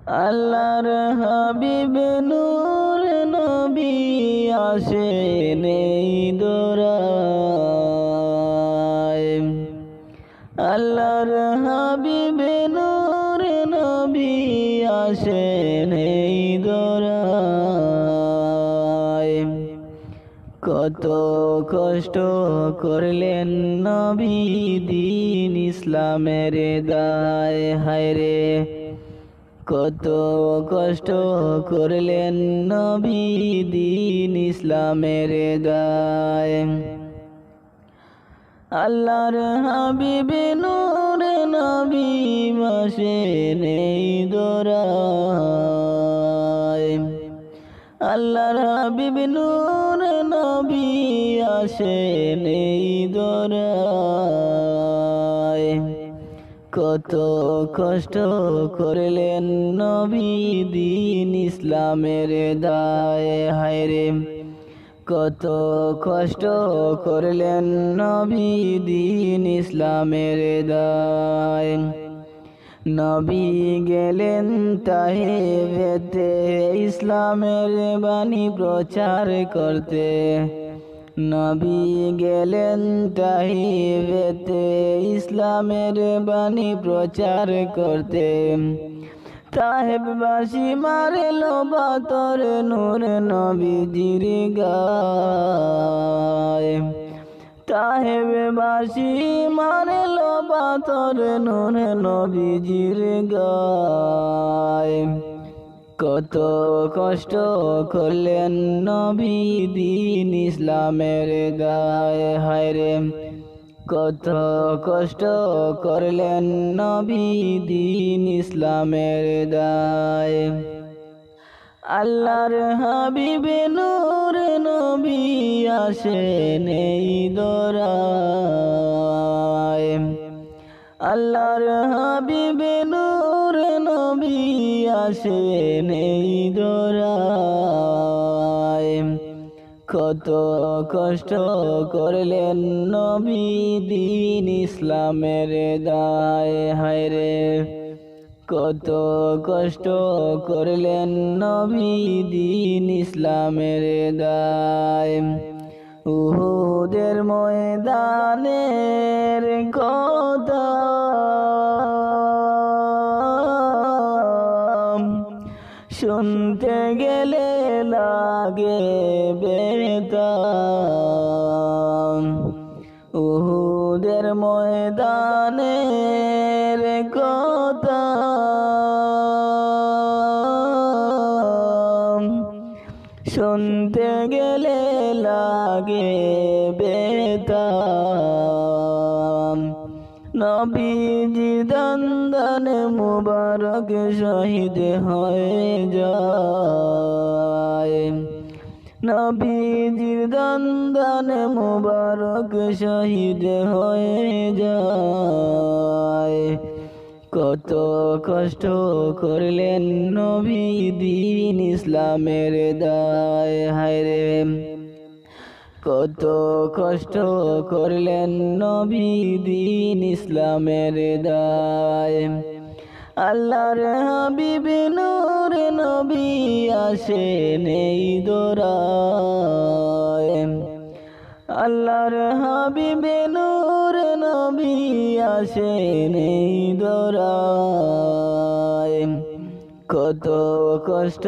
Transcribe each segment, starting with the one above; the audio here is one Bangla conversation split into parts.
আল্লাহর হাবিব নূর নবী আসেন এই দোরায়। আল্লাহর হাবিব নূর নবী আসেন এই দোরায়। কত কষ্ট করলেন নবী দ্বীন ইসলামের দায়, হায়রে কত কষ্ট করলেন নবী দ্বীন ইসলামের দায়। আল্লাহর হাবিব নূর নবী আসেন এই দোরায়। আল্লাহর হাবিব নূর নবী আসেন এই দোরায়। কত কষ্ট করলেন নবী দ্বীন ইসলামের দায়, হায়রে কত কষ্ট করলেন নবী দ্বীন ইসলামের দায়। নবী গেলেন তায়েফেতে ইসলামের বাণী প্রচার করতে। নবী গেলেন তায়েফেতে ইসলামের বাণী প্রচার করতে। তায়েফবাসী মারল পাথর নূর নবীজির গায়ে। তায়েফবাসী মারল পাথর নূর নবীজির গায়ে। কত কষ্ট করলেন নবী দ্বীন ইসলামের দায়, হায়রে কত কষ্ট করলেন নবী দ্বীন ইসলামের দায়। আল্লাহর হাবিব নূর নবী আসেন এই দোরায়। আল্লাহর হাবিব নূর নবী আসেন এই দোরায়। কত কষ্ট করলেন নবী দ্বীন ইসলামের দায়, হায়রে কত কষ্ট করলেন নবী দ্বীন ইসলামের দায়। উহুদের ময়দানের কথা শুনতে গেলে লাগে ব্যথা। উহুদের ময়দানের কথা শুনতে গেলে লাগে ব্যথা। নবীজি দন্দন মুবারক শহীদ হয়ে যায়। নবীজির দন্দন মুবারক শহীদ হয়ে যায়। কত কষ্ট করলেন নবী দ্বীন ইসলামের দায়, হায়রে কত কষ্ট করলেন নবী দ্বীন ইসলামের দায়। আল্লাহর হাবিব নূর নবী আসেন এই দোরায়। আল্লাহর হাবিব নূর নবী আসেন এই দোরায়। কত কষ্ট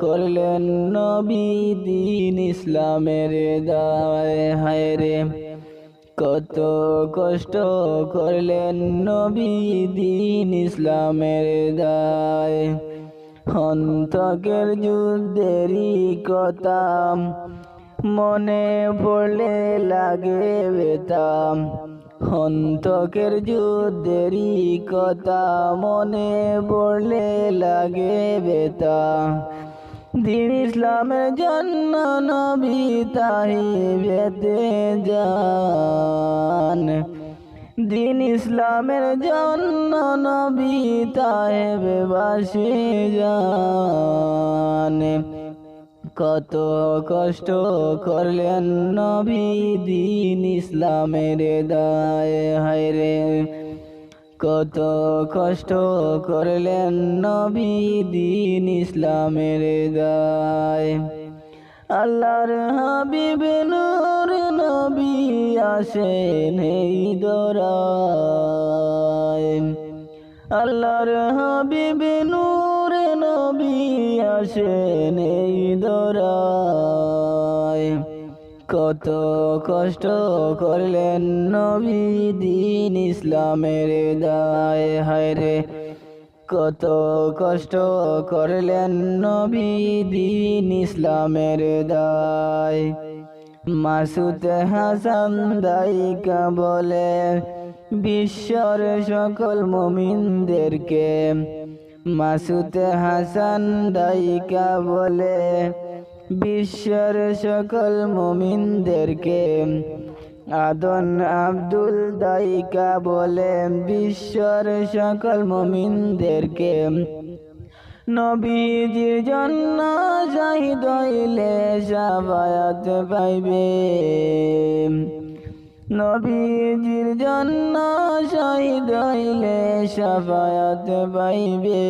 করলেন নবী দ্বীন ইসলামের দায়, হায়রে কত কষ্ট করলেন নবী দ্বীন ইসলামের দায়। হন্তকের যুদ্ধেরই কথা মনে পড়লে লাগে ব্যথা। হন্তকের যুদ্ধেরই কথা মনে পড়লে লাগে ব্যথা। দ্বীন ইসলামের জন্য নবী তায়েফেতে যান। দ্বীন ইসলামের জন্য নবী তায়েফবাসী যান। কত কষ্ট করলেন নবী দ্বীন ইসলামের দায়, হায়রে কত কষ্ট করলেন নবী দ্বীন ইসলামের দায়। আল্লাহর হাবিব নূর নবী আসেন এই দরায়। আল্লাহর হাবিব নূর নবী আসেন এই দরায়। কত কষ্ট করলেন নবী দ্বীন ইসলামের দায়। হায়রে কত কষ্ট করলেন নবী দ্বীন ইসলামের দায়। মাসুদ হাসান দায়িকা বলে বিশ্বর সকল মুমিনদেরকে। মাসুদ হাসান দায়িকা বলে বিশ্বর সকল মুমিনদেরকে। আদন আব্দুল দায়িকা বলে বিশ্বর সকল মুমিনদেরকে। নবীজির জন্য শহীদ হইলে শাফায়াত পাইবে। নবীজির জন্য শহীদ হইলে শাফায়াত পাইবে।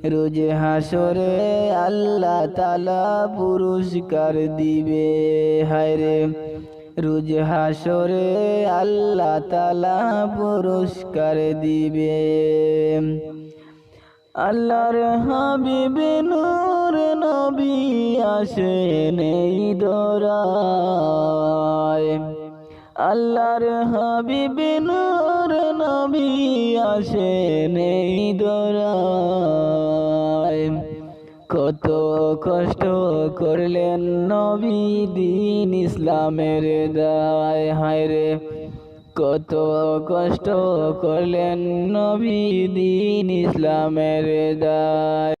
রোজ হাসরে আল্লাহ তাআলা পুরস্কার দিবে। হায়রে রোজ হাসরে আল্লাহ তাআলা পুরস্কার দিবে। আল্লাহর হাবিব নূর নবী আসেন এই দরায়। আল্লাহর হাবিব নূর নবী আসেন এই দরায়। কত কষ্ট করলেন নবী দ্বীন ইসলামের দায়। হায়রে কত কষ্ট করলেন নবী দ্বীন ইসলামের দায়।